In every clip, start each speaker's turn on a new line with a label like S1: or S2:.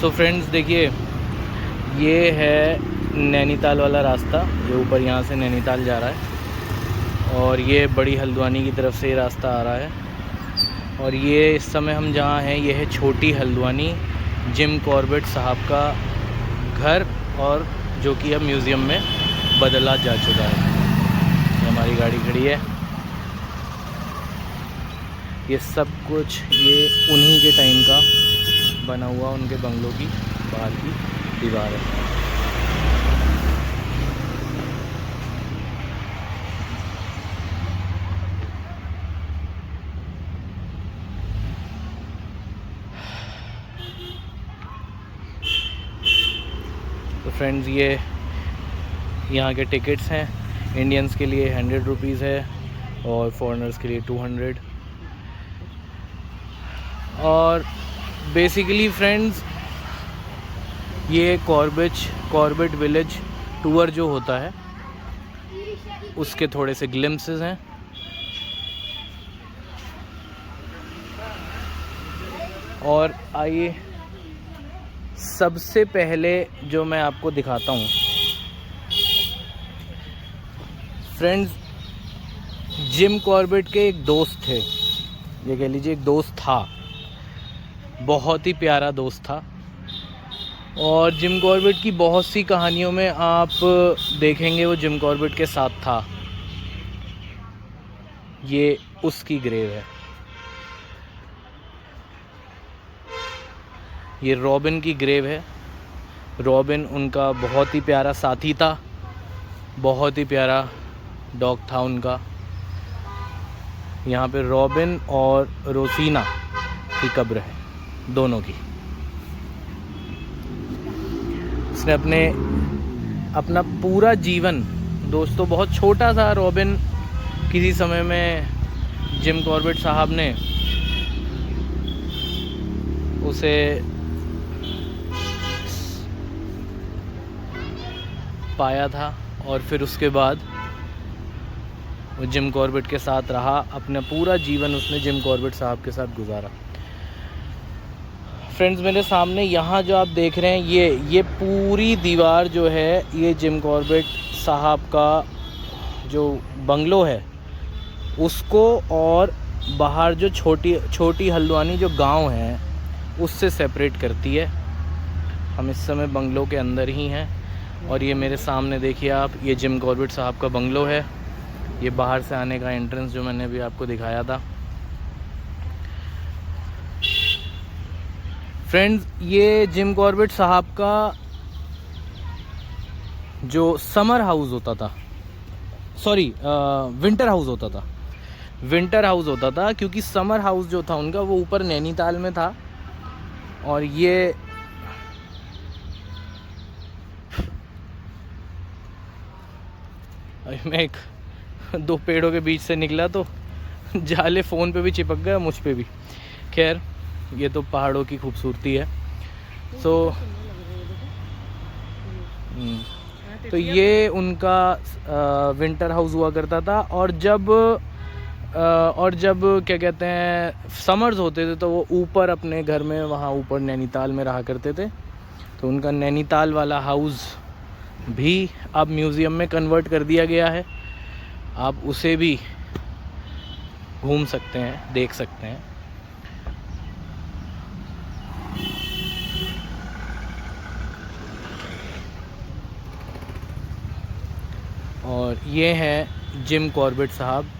S1: So friends देखिए, ये है नैनीताल वाला रास्ता। ये ऊपर यहाँ से नैनीताल जा रहा है और ये बड़ी हल्द्वानी की तरफ से ये रास्ता आ रहा है। और ये इस समय हम जहाँ हैं ये है छोटी हल्द्वानी, जिम कॉर्बेट साहब का घर, और जो कि अब म्यूज़ियम में बदला जा चुका है। ये हमारी गाड़ी खड़ी है। ये सब कुछ ये उन्हीं के टाइम का बना हुआ उनके बंगलों की बाहर की दीवार है। तो फ्रेंड्स, ये यहाँ के टिकट्स हैं। इंडियंस के लिए 100 रुपीज़ है और फॉरेनर्स के लिए 200। और बेसिकली फ्रेंड्स, ये कॉर्बेट विलेज टूर जो होता है उसके थोड़े से ग्लिम्प्सेस हैं। और आइए सबसे पहले जो मैं आपको दिखाता हूँ फ्रेंड्स, जिम कॉर्बेट के एक दोस्त थे, ये कह लीजिए एक दोस्त था, बहुत ही प्यारा दोस्त था। और जिम कॉर्बेट की बहुत सी कहानियों में आप देखेंगे वो जिम कॉर्बेट के साथ था। ये उसकी ग्रेव है। ये रॉबिन की ग्रेव है। रॉबिन उनका बहुत ही प्यारा साथी था, बहुत ही प्यारा डॉग था उनका। यहाँ पे रॉबिन और रोसीना की कब्र है, दोनों की। उसने अपना पूरा जीवन, दोस्तों बहुत छोटा था रॉबिन, किसी समय में जिम कॉर्बेट साहब ने उसे पाया था और फिर उसके बाद वो जिम कॉर्बेट के साथ रहा। अपना पूरा जीवन उसने जिम कॉर्बेट साहब के साथ गुजारा। फ्रेंड्स, मेरे सामने यहाँ जो आप देख रहे हैं ये पूरी दीवार जो है ये जिम कॉर्बेट साहब का जो बंगलो है उसको, और बाहर जो छोटी हल्द्वानी जो गांव है उससे सेपरेट करती है। हम इस समय बंगलो के अंदर ही हैं और ये मेरे सामने देखिए आप, ये जिम कॉर्बेट साहब का बंगलो है। ये बाहर से आने का एंट्रेंस जो मैंने अभी आपको दिखाया था। फ्रेंड्स, ये जिम कॉर्बेट साहब का जो समर हाउस होता था, सॉरी विंटर हाउस होता था, विंटर हाउस होता था, क्योंकि समर हाउस जो था उनका वो ऊपर नैनीताल में था। और ये मैं दो पेड़ों के बीच से निकला तो जाले फ़ोन पे भी चिपक गया, मुझ पे भी। खैर, ये तो पहाड़ों की खूबसूरती है। तो ये उनका विंटर हाउस हुआ करता था। और जब क्या कहते हैं समर्स होते थे तो वो ऊपर अपने घर में वहाँ ऊपर नैनीताल में रहा करते थे। तो उनका नैनीताल वाला हाउस भी अब म्यूज़ियम में कन्वर्ट कर दिया गया है। आप उसे भी घूम सकते हैं, देख सकते हैं। और ये हैं जिम कॉर्बेट साहब,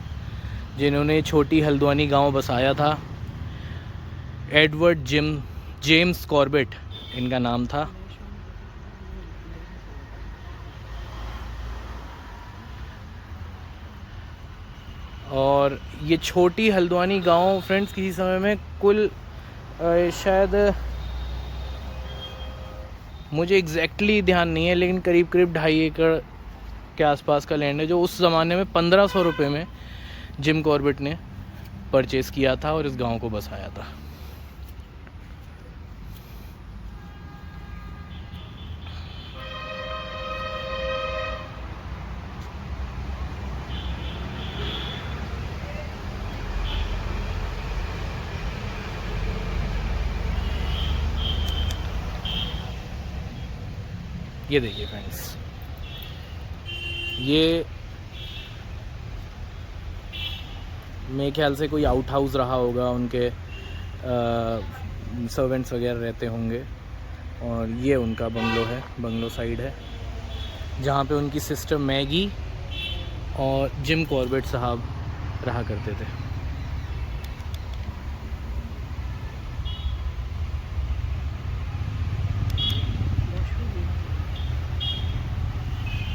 S1: जिन्होंने छोटी हल्द्वानी गांव बसाया था। एडवर्ड जेम्स कॉर्बेट इनका नाम था। और ये छोटी हल्द्वानी गांव फ्रेंड्स किसी समय में कुल शायद मुझे एग्जैक्टली ध्यान नहीं है, लेकिन करीब 2.5 एकड़ के आसपास का लैंड है, जो उस ज़माने में 1500 रुपये में जिम कॉर्बेट ने परचेज़ किया था और इस गांव को बसाया था। ये देखिए फ्रेंड्स, ये मेरे ख्याल से कोई आउट हाउस रहा होगा, उनके सर्वेंट्स वगैरह रहते होंगे। और ये उनका बंगलो है, बंगलो साइड है, जहाँ पे उनकी सिस्टर मैगी और जिम कॉर्बेट साहब रहा करते थे।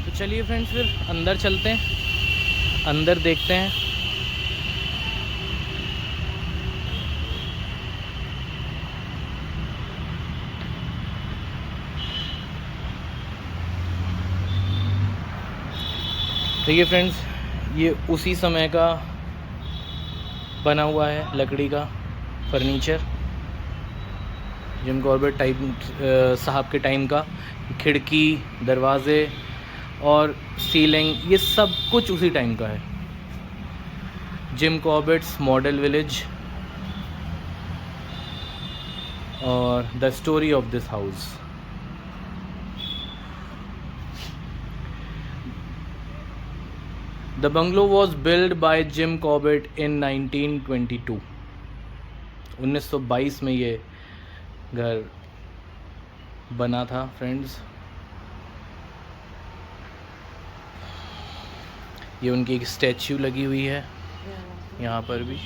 S1: तो चलिए फ्रेंड्स, फिर अंदर चलते हैं, अंदर देखते हैं। देखिए फ्रेंड्स, ये उसी समय का बना हुआ है लकड़ी का फर्नीचर, जिम कॉर्बेट टाइप साहब के टाइम का। खिड़की, दरवाज़े और सीलिंग, ये सब कुछ उसी टाइम का है। जिम कॉर्बेट्स मॉडल विलेज और the story of this house. The bungalow was built by Jim Corbett in 1922. 1922 में ये घर बना था फ्रेंड्स। ये उनकी एक स्टैच्यू लगी हुई है यहाँ पर भी।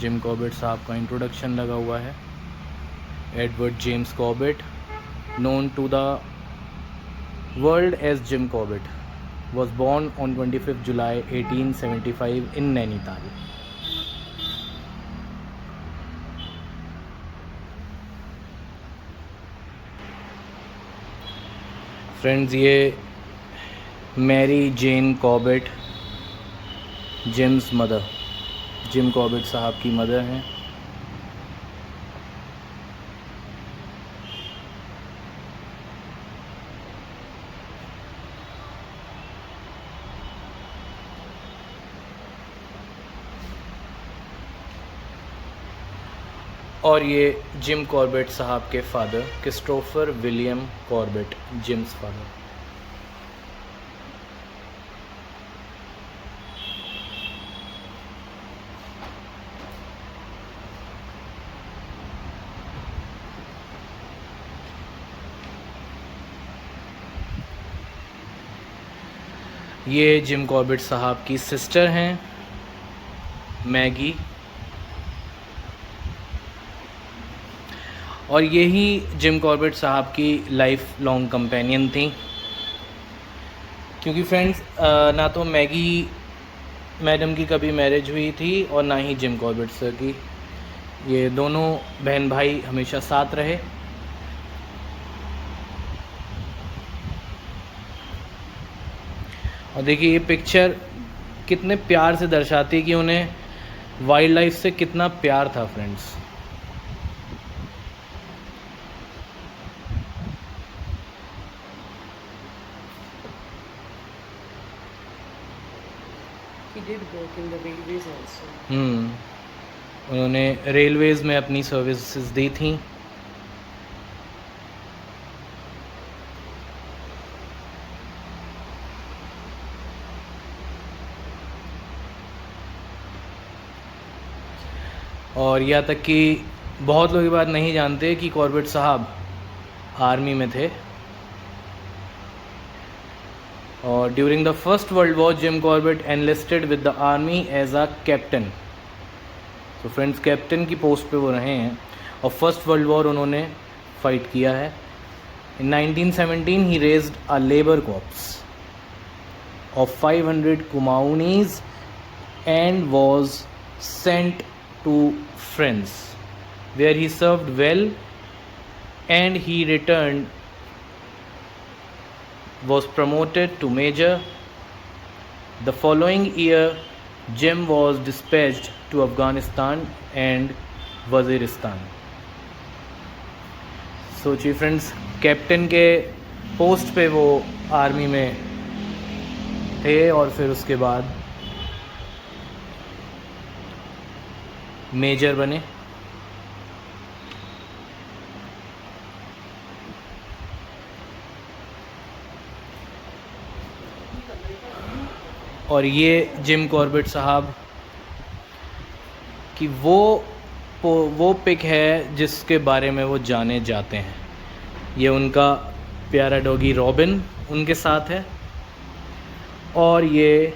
S1: जिम कॉर्बेट साहब का इंट्रोडक्शन लगा हुआ है। Edward James Corbett, known to the world as Jim Corbett, was born on 25th July 1875 in Nainital. Friends, ये Mary Jane Corbett, Jim's mother, Jim Corbett साहब की मदर हैं। और ये जिम कॉर्बेट साहब के father Christopher William Corbett, Jim's father. ये Jim Corbett साहब की सिस्टर हैं मैगी, और यही जिम कॉर्बेट साहब की लाइफ लॉन्ग कंपेनियन थी। क्योंकि फ्रेंड्स, ना तो मैगी मैडम की कभी मैरिज हुई थी और ना ही जिम कॉर्बेट सर की। ये दोनों बहन भाई हमेशा साथ रहे। और देखिए, ये पिक्चर कितने प्यार से दर्शाती है कि उन्हें वाइल्ड लाइफ से कितना प्यार था friends.
S2: He did work in the railways also.
S1: उन्होंने रेलवेज़ में अपनी सर्विसेज दी थी। और यहाँ तक कि बहुत लोग ये बात नहीं जानते कि कॉर्बेट साहब आर्मी में थे। और during the First World War Jim Corbett enlisted with the army as a captain. तो फ्रेंड्स, कैप्टन की पोस्ट पे वो रहे हैं और फर्स्ट वर्ल्ड वॉर उन्होंने फाइट किया है। इन 1917 ही raised a labour corps of 500 Kumaonis and was sent to France, where he served well, and he returned, was promoted to major. The following year, Jim was dispatched to Afghanistan and Waziristan. सोचिए friends, captain के post पे वो army में थे और फिर उसके बाद मेजर बने। और ये जिम कॉर्बेट साहब कि वो पिक है जिसके बारे में वो जाने जाते हैं। ये उनका प्यारा डॉगी रॉबिन उनके साथ है, और ये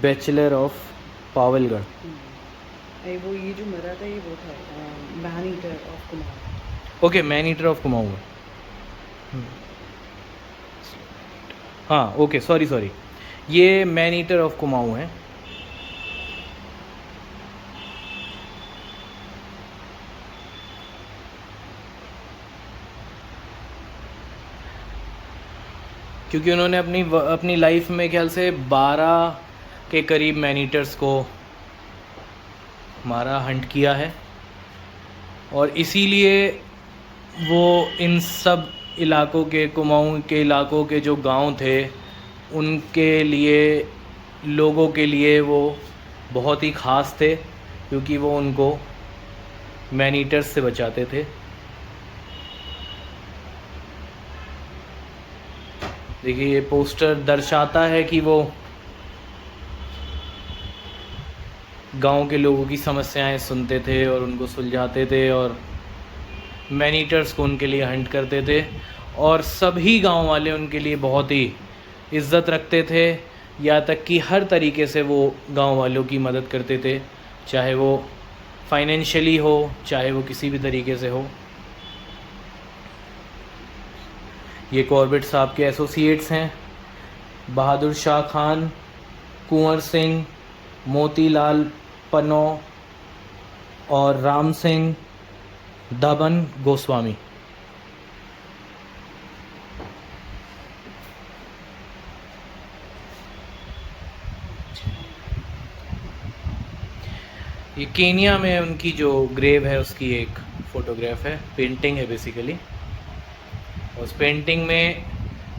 S1: बैचलर ऑफ पावलगढ़।
S2: वो ये जो मरा था ये वो था man eater of Kumaon.
S1: Okay, man eater of Kumaon है। हाँ ओके, सॉरी, ये मैन ईटर ऑफ कुमाऊं है। क्योंकि उन्होंने अपनी लाइफ में ख्याल से 12 के करीब मैन ईटर्स को मारा, हंट किया है, और इसीलिए वो इन सब इलाकों के, कुमाऊं के इलाकों के जो गांव थे उनके लिए, लोगों के लिए वो बहुत ही ख़ास थे, क्योंकि वो उनको मैन ईटर्स से बचाते थे। देखिए ये पोस्टर दर्शाता है कि वो गांव के लोगों की समस्याएं सुनते थे और उनको सुलझाते थे, और मैन ईटर्स को उनके लिए हंट करते थे, और सभी गांव वाले उनके लिए बहुत ही इज़्ज़त रखते थे। यहाँ तक कि हर तरीके से वो गांव वालों की मदद करते थे, चाहे वो फाइनेंशियली हो, चाहे वो किसी भी तरीके से हो। ये कॉर्बेट साहब के एसोसिएट्स हैं बहादुर शाह खान, कुंवर सिंह, मोतीलाल पन्नो और राम सिंह दबन गोस्वामी। ये केनिया में उनकी जो ग्रेव है उसकी एक फ़ोटोग्राफ है, पेंटिंग है बेसिकली। उस पेंटिंग में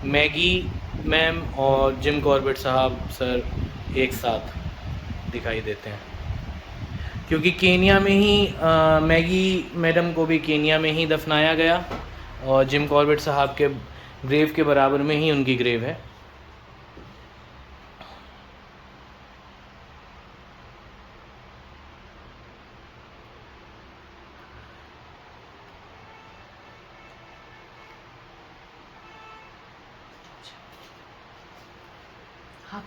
S1: मैगी मैम और जिम कॉर्बेट साहब सर एक साथ दिखाई देते हैं, क्योंकि केनिया में ही मैगी मैडम को भी केनिया में ही दफनाया गया, और जिम कॉर्बेट साहब के ग्रेव के बराबर में ही उनकी ग्रेव है।
S2: हाँ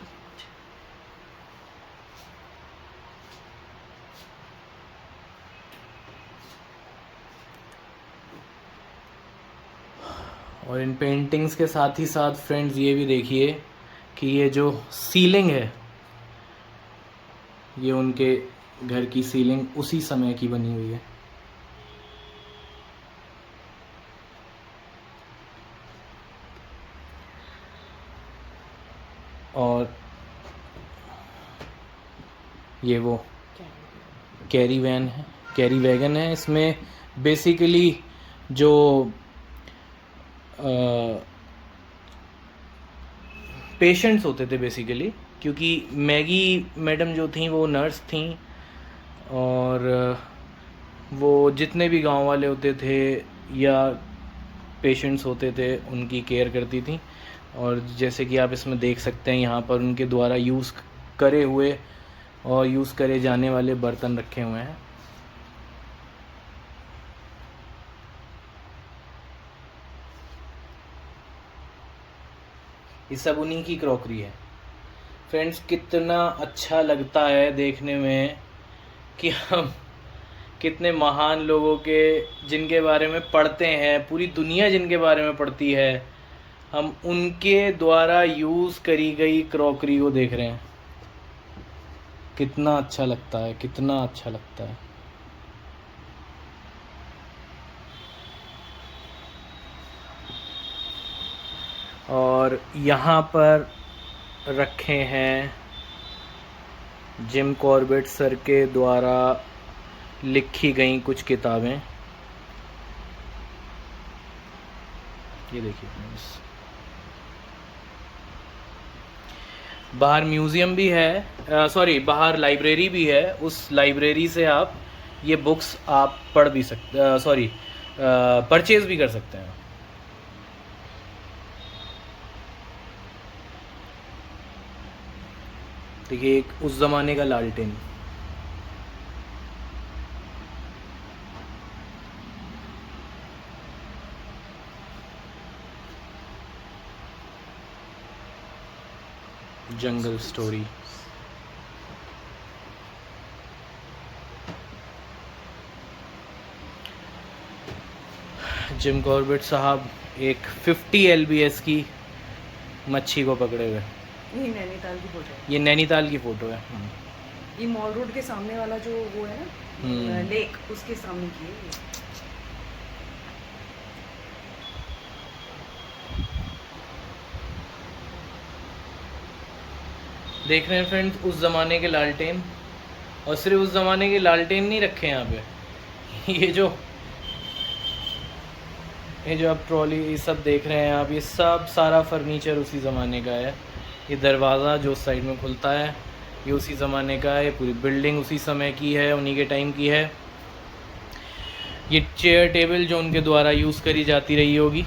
S1: और इन पेंटिंग्स के साथ ही साथ फ्रेंड्स ये भी देखिए कि ये जो सीलिंग है, ये उनके घर की सीलिंग उसी समय की बनी हुई है। और ये वो कैरी वैगन है। इसमें बेसिकली जो पेशेंट्स होते थे बेसिकली, क्योंकि मैगी मैडम जो थी वो नर्स थी, और वो जितने भी गांव वाले होते थे या पेशेंट्स होते थे उनकी केयर करती थी। और जैसे कि आप इसमें देख सकते हैं, यहाँ पर उनके द्वारा यूज़ करे हुए और यूज़ करे जाने वाले बर्तन रखे हुए हैं। ये सब उन्हीं की क्रॉकरी है। फ्रेंड्स, कितना अच्छा लगता है देखने में कि हम कितने महान लोगों के, जिनके बारे में पढ़ते हैं, पूरी दुनिया जिनके बारे में पढ़ती है, हम उनके द्वारा यूज़ करी गई क्रॉकरी को देख रहे हैं। कितना अच्छा लगता है, कितना अच्छा लगता है। और यहाँ पर रखे हैं जिम कॉर्बेट सर के द्वारा लिखी गई कुछ किताबें। ये देखिए फ्रेंड्स, बाहर म्यूज़ियम भी है, सॉरी बाहर लाइब्रेरी भी है। उस लाइब्रेरी से आप ये बुक्स आप पढ़ भी सकते, सॉरी परचेज़ भी कर सकते हैं। देखिए एक उस ज़माने का लालटेन। जंगल स्टोरी। जिम कॉर्बेट साहब एक 50 LBS की मच्छी को पकड़े हुए।
S2: ये नैनीताल की फोटो है।
S1: ये नैनीताल की फ़ोटो है।
S2: ये मॉल रोड के सामने वाला जो वो है ना लेक, उसके सामने की है ये।
S1: देख रहे हैं फ्रेंड्स उस ज़माने के लालटेन, और सिर्फ उस ज़माने के लालटेन नहीं रखे हैं यहाँ पे। ये जो आप ट्रॉली ये सब देख रहे हैं आप, ये सब सारा फर्नीचर उसी ज़माने का है। ये दरवाज़ा जो साइड में खुलता है ये उसी ज़माने का है। ये पूरी बिल्डिंग उसी समय की है, उन्हीं के टाइम की है। ये चेयर टेबल जो उनके द्वारा यूज़ करी जाती रही होगी।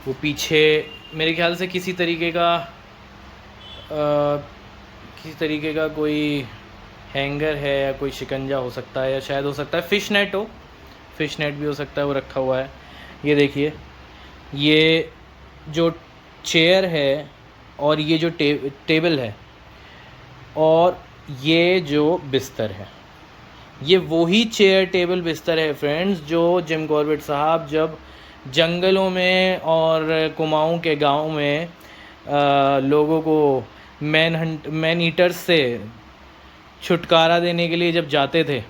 S1: वो पीछे मेरे ख्याल से किसी तरीके का कोई हैंगर है या कोई शिकंजा हो सकता है, या शायद हो सकता है फ़िश नेट हो, फ़िश नेट भी हो सकता है, वो रखा हुआ है। ये देखिए ये जो चेयर है और ये जो टेबल है और ये जो बिस्तर है, ये वही चेयर टेबल बिस्तर है फ्रेंड्स जो जिम कॉर्बेट साहब जब जंगलों में और कुमाऊं के गांव में लोगों को मैन ईटर्स से छुटकारा देने के लिए जब जाते थे,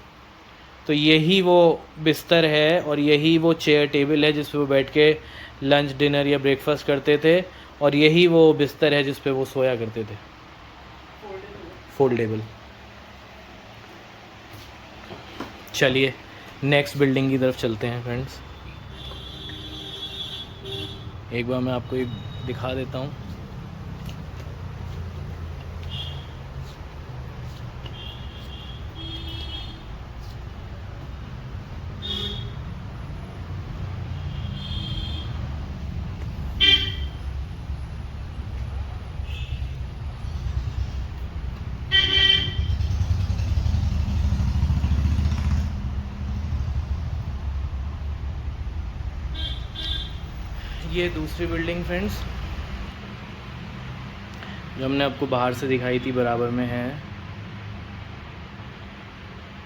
S1: तो यही वो बिस्तर है और यही वो चेयर टेबल है जिस पे वो बैठ के लंच डिनर या ब्रेकफास्ट करते थे, और यही वो बिस्तर है जिस पे वो सोया करते थे, फोल्डेबल। चलिए नेक्स्ट बिल्डिंग की तरफ चलते हैं फ्रेंड्स। एक बार मैं आपको एक दिखा देता हूँ। ये दूसरी बिल्डिंग फ्रेंड्स जो हमने आपको बाहर से दिखाई थी बराबर में है,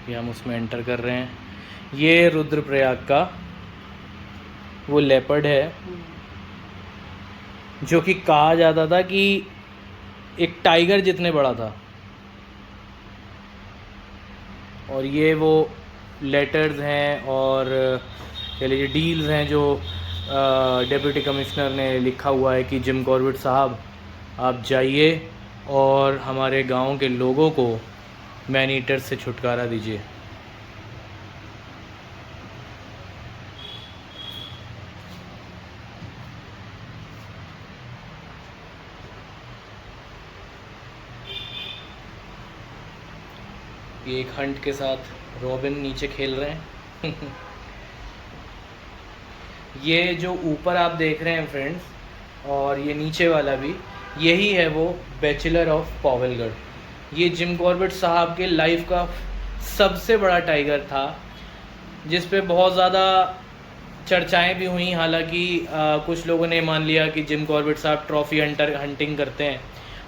S1: ये हम उसमें एंटर कर रहे हैं। ये रुद्रप्रयाग का वो लेपर्ड है जो कि कहा जाता था कि एक टाइगर जितने बड़ा था, और ये वो लेटर्स हैं और कह लीजिए डील्स हैं जो डिप्टी कमिश्नर ने लिखा हुआ है कि जिम कॉर्बेट साहब आप जाइए और हमारे गांव के लोगों को मैन ईटर से छुटकारा दीजिए। ये एक हंट के साथ रॉबिन नीचे खेल रहे हैं। ये जो ऊपर आप देख रहे हैं फ्रेंड्स और ये नीचे वाला भी, यही है वो बैचलर ऑफ पावेलगढ़। ये जिम कॉर्बेट साहब के लाइफ का सबसे बड़ा टाइगर था जिस पे बहुत ज़्यादा चर्चाएं भी हुई। हालांकि कुछ लोगों ने मान लिया कि जिम कॉर्बेट साहब ट्रॉफी हंटिंग करते हैं,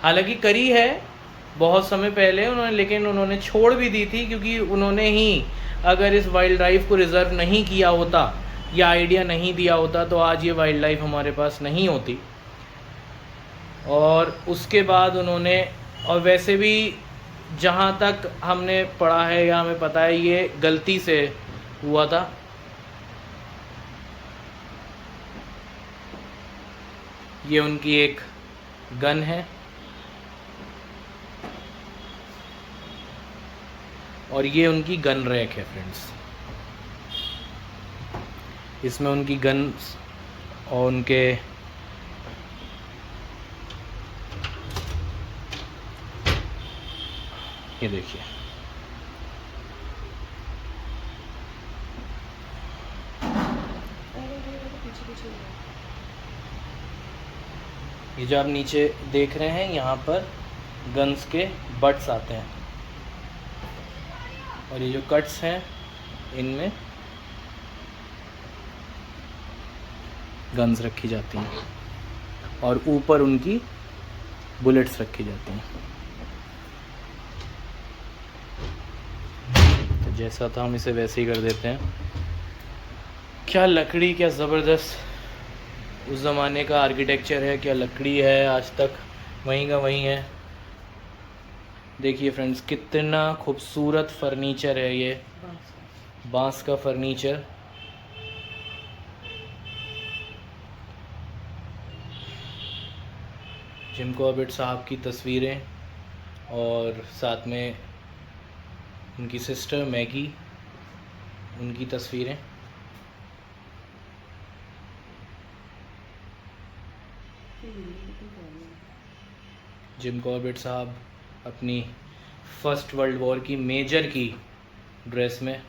S1: हालांकि करी है बहुत समय पहले उन्होंने, लेकिन उन्होंने छोड़ भी दी थी क्योंकि उन्होंने ही अगर इस वाइल्ड लाइफ को रिज़र्व नहीं किया होता या आइडिया नहीं दिया होता तो आज ये वाइल्ड लाइफ हमारे पास नहीं होती। और उसके बाद उन्होंने, और वैसे भी जहाँ तक हमने पढ़ा है या हमें पता है ये गलती से हुआ था। ये उनकी एक गन है और ये उनकी गन रैक है फ्रेंड्स। इसमें उनकी गन्स और उनके ये देखिए ये जो आप नीचे देख रहे हैं यहाँ पर गन्स के बट्स आते हैं और ये जो कट्स हैं इनमें गन्स रखी जाती हैं और ऊपर उनकी बुलेट्स रखी जाती हैं। तो जैसा था हम इसे वैसे ही कर देते हैं। क्या लकड़ी, क्या ज़बरदस्त उस ज़माने का आर्किटेक्चर है, क्या लकड़ी है, आज तक वहीं का वहीं है। देखिए फ्रेंड्स कितना खूबसूरत फर्नीचर है ये, बांस का फर्नीचर। जिम कॉर्बेट साहब की तस्वीरें और साथ में उनकी सिस्टर मैगी, उनकी तस्वीरें। जिम कॉर्बेट साहब अपनी फर्स्ट वर्ल्ड वॉर की मेजर की ड्रेस में।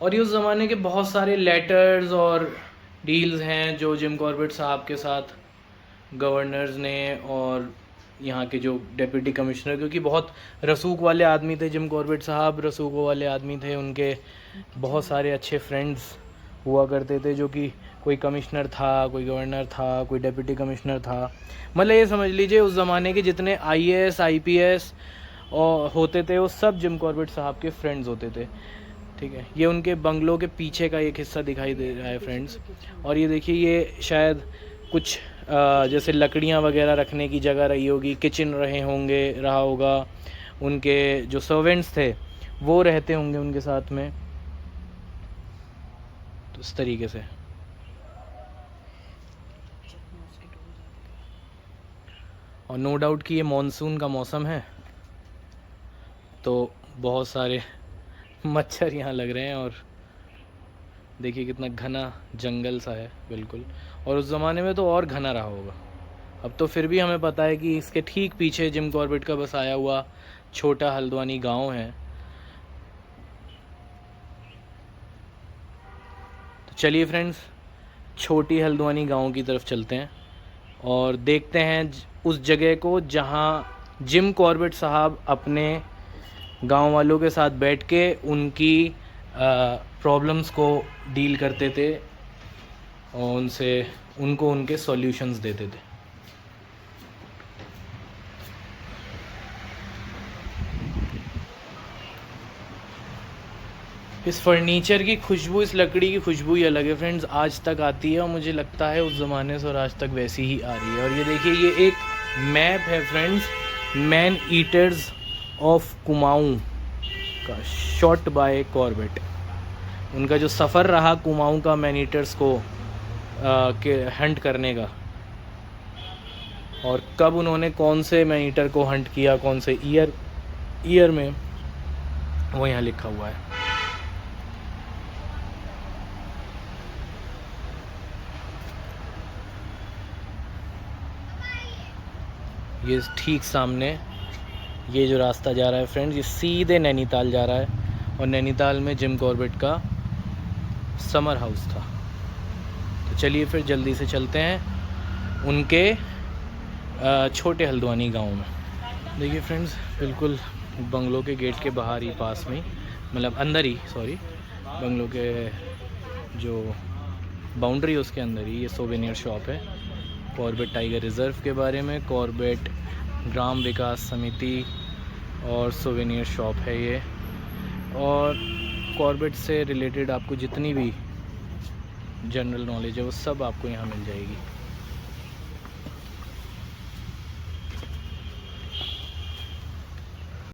S1: और ये उस ज़माने के बहुत सारे लेटर्स और डील्स हैं जो जिम कॉर्बेट साहब के साथ गवर्नर्स ने और यहाँ के जो डिप्टी कमिश्नर, क्योंकि बहुत रसूख वाले आदमी थे जिम कॉर्बेट साहब, रसूखों वाले आदमी थे। उनके बहुत सारे अच्छे फ्रेंड्स हुआ करते थे, जो कि कोई कमिश्नर था, कोई गवर्नर था, कोई डिप्टी कमिश्नर था। मतलब ये समझ लीजिए उस ज़माने के जितने IAS IPS और होते थे वो सब जिम कॉर्बेट साहब के फ्रेंड्स होते थे। ठीक है, ये उनके बंगलों के पीछे का एक हिस्सा दिखाई दे रहा है फ्रेंड्स। और ये देखिए ये शायद कुछ जैसे लकड़ियाँ वगैरह रखने की जगह रही होगी, किचन रहा होगा। उनके जो सर्वेंट्स थे वो रहते होंगे उनके साथ में, तो इस तरीके से। और नो डाउट कि ये मॉनसून का मौसम है तो बहुत सारे मच्छर यहाँ लग रहे हैं। और देखिए कितना घना जंगल सा है बिल्कुल। और उस ज़माने में तो और घना रहा होगा। अब तो फिर भी हमें पता है कि इसके ठीक पीछे जिम कॉर्बेट का बसाया हुआ छोटा हल्द्वानी गांव है। तो चलिए फ्रेंड्स छोटी हल्द्वानी गांव की तरफ चलते हैं और देखते हैं उस जगह को जहां जिम कॉर्बेट साहब अपने गांव वालों के साथ बैठ के उनकी प्रॉब्लम्स को डील करते थे और उनको उनके सॉल्यूशंस देते थे। इस फर्नीचर की खुशबू, इस लकड़ी की खुशबू ही अलग है फ्रेंड्स, आज तक आती है और मुझे लगता है उस ज़माने से और आज तक वैसी ही आ रही है। और ये देखिए ये एक मैप है friends, man eaters of Kumaon का, शॉट बाय कॉर्बेट। उनका जो सफ़र रहा कुमाऊं का मैन ईटर्स को के हंट करने का, और कब उन्होंने कौन से मैन ईटर को हंट किया, कौन से ईयर में, वो यहाँ लिखा हुआ है। ये ठीक सामने ये जो रास्ता जा रहा है फ्रेंड्स, ये सीधे नैनीताल जा रहा है और नैनीताल में जिम कॉर्बेट का समर हाउस था। तो चलिए फिर जल्दी से चलते हैं उनके छोटे हल्द्वानी गांव में। देखिए फ्रेंड्स बिल्कुल बंगलों के गेट के बाहर ही पास में, मतलब अंदर ही, सॉरी, बंगलों के जो बाउंड्री है उसके अंदर ही ये सोवेनियर शॉप है। कॉर्बेट टाइगर रिज़र्व के बारे में, कॉर्बेट ग्राम विकास समिति और सोवेनियर शॉप है ये। और कॉर्बेट से रिलेटेड आपको जितनी भी जनरल नॉलेज है वो सब आपको यहाँ मिल जाएगी।